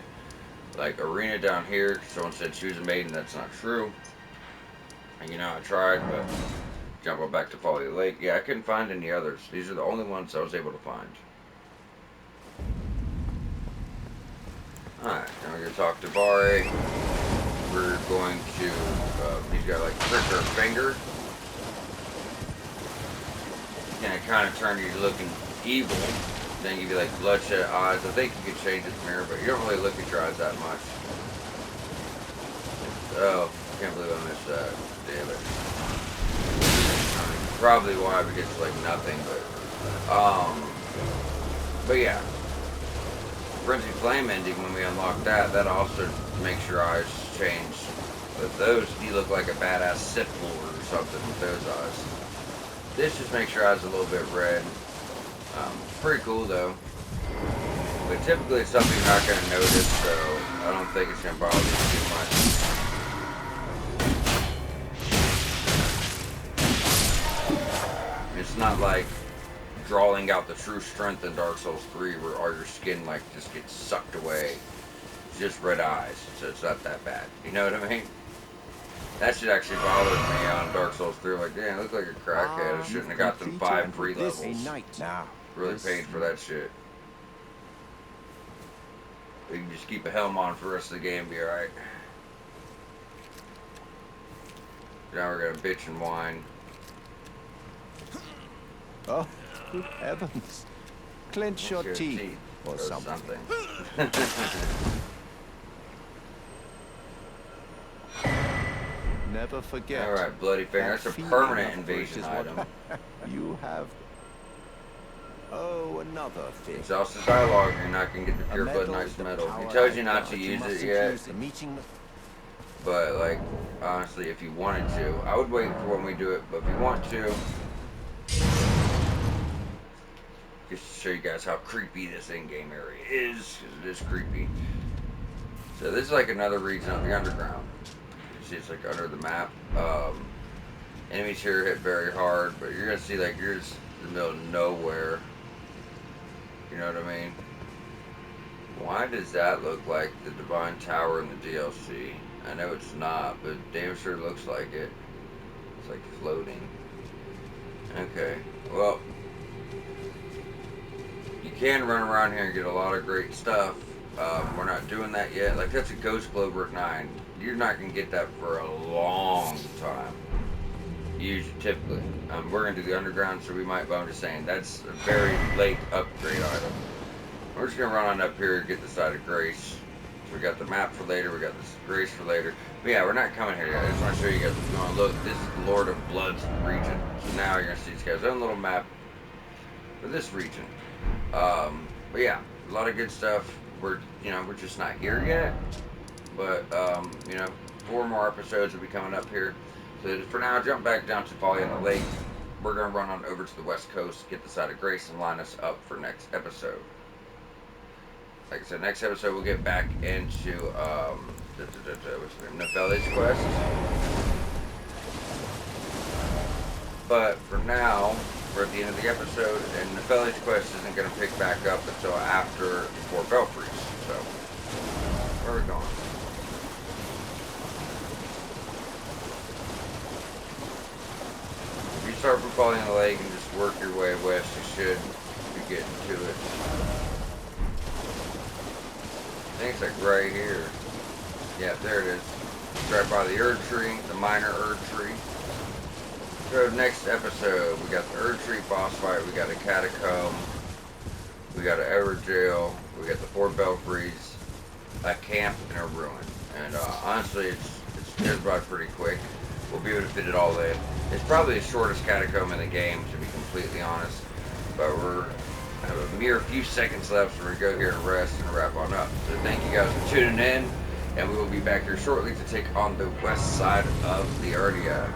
Speaker 1: like, Arena down here. Someone said she was a maiden. That's not true. And, you know, I tried, but jumping back to Folly Lake. Yeah, I couldn't find any others. These are the only ones I was able to find. Alright, now we're going to talk to Vare. We're going to, he's got like prick her finger. And it kind of turn you looking evil. Then give you like bloodshot eyes. I think you could change it from here, but you don't really look at your eyes that much. Oh, I can't believe I missed that. Damn it. Probably why, because it's like nothing, but yeah. Frenzy Flame ending, when we unlock that, that also makes your eyes change. But those, you look like a badass Sith Lord or something with those eyes. This just makes your eyes a little bit red. It's pretty cool though. But typically it's something you're not going to notice, so I don't think it's going to bother you too much. It's not like drawing out the true strength in Dark Souls 3 where all your skin like just gets sucked away. It's just red eyes, so it's not that bad. You know what I mean? That shit actually bothered me on Dark Souls 3. Like, damn, I look like a crackhead. I shouldn't have got them 5 free levels. Really paid for that shit. We can just keep a helm on for the rest of the game and be alright. Now we're gonna bitch and whine.
Speaker 6: Oh, good heavens. Clench your teeth or something. Never forget.
Speaker 1: Alright, bloody finger. That's a permanent invasion item.
Speaker 6: You have... Oh, another thing.
Speaker 1: Exhaust the dialogue, you're not going to get the pure blood nice metal. It tells you not to use it yet. But, like, honestly, if you wanted to, I would wait for when we do it. But if you want to, just to show you guys how creepy this in-game area is, because it is creepy. So this is like another region of the underground. You see it's like under the map. Enemies here hit very hard, but you're going to see like you're just in the middle of nowhere. You know what I mean? Why does that look like the Divine Tower in the DLC? I know it's not, but damn sure looks like it. It's like floating. Okay, well, you can run around here and get a lot of great stuff. We're not doing that yet. Like, that's a Ghost Globe 9. You're not going to get that for a long time. Usually, typically. We're going to do the underground, so we might, but I'm just saying, that's a very late upgrade item. We're just going to run on up here and get the Side of Grace. So we got the map for later, we got this Grace for later. But yeah, we're not coming here yet. I just want to show you guys what's going on. Look, this is the Lord of Blood's region. So now you're going to see this guy's own little map for this region. But yeah, a lot of good stuff. We're just not here yet. But, 4 more episodes will be coming up here. So for now, jump back down to Folly on the Lake. We're going to run on over to the West Coast, get the Side of Grace, and line us up for next episode. Like I said, next episode we'll get back into, Nepheli's quest. But for now, we're at the end of the episode, and Nepheli's quest isn't going to pick back up until after 4 Belfries. So, where are we going? If you start from Folly on the Lake and just work your way west, you should be getting to it. I think it's like right here. Yeah, there it is. It's right by the Erd Tree, the minor Erd Tree. So next episode, we got the Erd Tree boss fight, we got a catacomb, we got an Ever Jail, we got the 4 Belfries, a camp, and a ruin. And honestly, it's by pretty quick. We'll be able to fit it all in. It's probably the shortest catacomb in the game, to be completely honest. But we're have a mere few seconds left, so we're going to go here and rest and wrap on up. So thank you guys for tuning in, and we will be back here shortly to take on the west side of the Ardia.